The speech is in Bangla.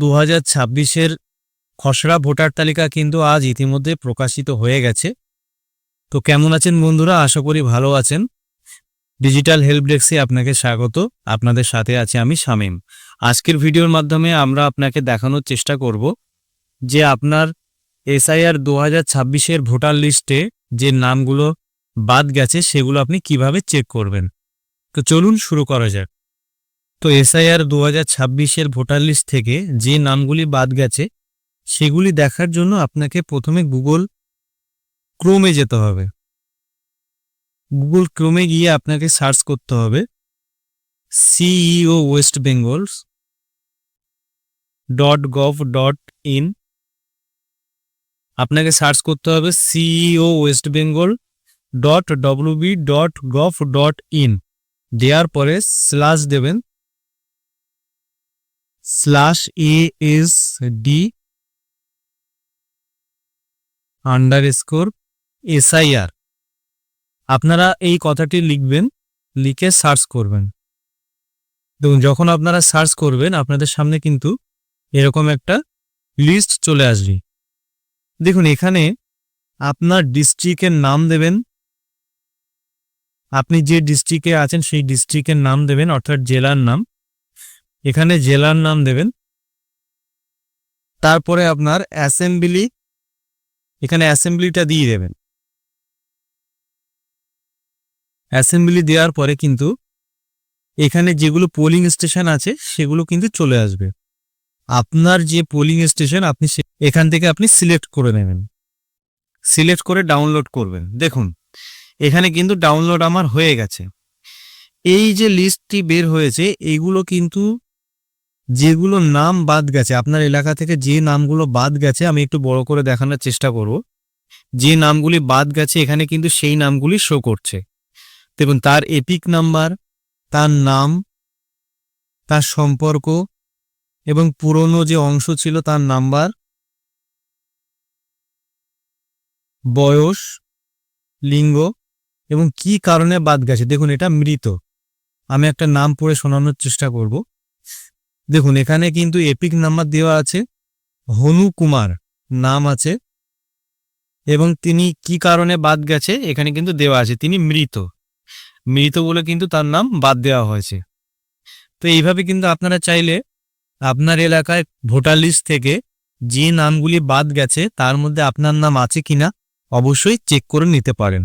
2026-এর খসড়া ভোটার তালিকা কিন্তু আজ ইতিমধ্যে প্রকাশিত হয়ে গেছে। তো কেমন আছেন বন্ধুরা? আশা করি ভালো আছেন। ডিজিটাল হেল্প ডেস্কে আপনাকে স্বাগত। আপনাদের সাথে আছি আমি শামীম। আজকের ভিডিওর মাধ্যমে আমরা আপনাকে দেখানোর চেষ্টা করব যে আপনার এসআইআর 2026-এর ভোটার লিস্টে যে নামগুলো বাদ গেছে সেগুলো আপনি কিভাবে চেক করবেন। তো চলুন শুরু করা যাক। তো এসআইআর 2026-এর ভোটার লিস্ট থেকে যে নামগুলি বাদ গেছে সেগুলি দেখার জন্য আপনাকে প্রথমে গুগল ক্রোমে যেতে হবে। গুগল ক্রোমে গিয়ে আপনাকে সার্চ করতে হবে ceo.westbengal.gov.in। আপনাকে সার্চ করতে হবে ceo.westbengal.wb.gov.in। দেওয়ার পরে স্ল্যাশ দেবেন, /ASD_SIR। আপনারা এই কথাটি লিখবেন, লিখে সার্চ করবেন। দেখুন, যখন আপনারা সার্চ করবেন আপনাদের সামনে কিন্তু এরকম একটা লিস্ট চলে আসবে। দেখুন, এখানে আপনার ডিস্ট্রিক্টের নাম দেবেন, আপনি যে ডিস্ট্রিক্টে আছেন সেই ডিস্ট্রিক্টের নাম দেবেন, অর্থাৎ জেলার নাম। এখানে জেলার নাম দেবেন। তারপরে আপনার অ্যাসেম্বলি, এখানে অ্যাসেম্বলিটা দিয়ে দেবেন। অ্যাসেম্বলি দেওয়ার পরে কিন্তু এখানে যেগুলো পোলিং স্টেশন আছে সেগুলো কিন্তু চলে আসবে। আপনার যে পোলিং স্টেশন আপনি এখান থেকে আপনি সিলেক্ট করে নেবেন, সিলেক্ট করে ডাউনলোড করবেন। দেখুন, এখানে কিন্তু ডাউনলোড আমার হয়ে গেছে। এই যে লিস্টটি বের হয়েছে এইগুলো কিন্তু যেগুলো নাম বাদ গেছে, আপনার এলাকা থেকে যে নামগুলো বাদ গেছে আমি একটু বড় করে দেখানোর চেষ্টা করব। যে নামগুলি বাদ গেছে এখানে কিন্তু সেই নামগুলি শো করছে। দেখুন, তার এপিক নাম্বার, তার নাম, তার সম্পর্ক এবং পুরনো যে অংশ ছিল তার নাম্বার, বয়স, লিঙ্গ এবং কি কারণে বাদ গেছে। দেখুন, এটা মৃত। আমি একটা নাম পড়ে শোনানোর চেষ্টা করব। দেখুন, এখানে কিন্তু এপিক নাম্বার দেওয়া আছে, হনু কুমার নাম আছে এবং তিনি কি কারণে বাদ গেছে এখানে কিন্তু দেওয়া আছে, তিনি মৃত। মৃত বলে কিন্তু তার নাম বাদ দেওয়া হয়েছে। তো এইভাবে কিন্তু আপনারা চাইলে আপনার এলাকায় ভোটার লিস্ট থেকে যে নামগুলি বাদ গেছে তার মধ্যে আপনার নাম আছে কিনা অবশ্যই চেক করে নিতে পারেন।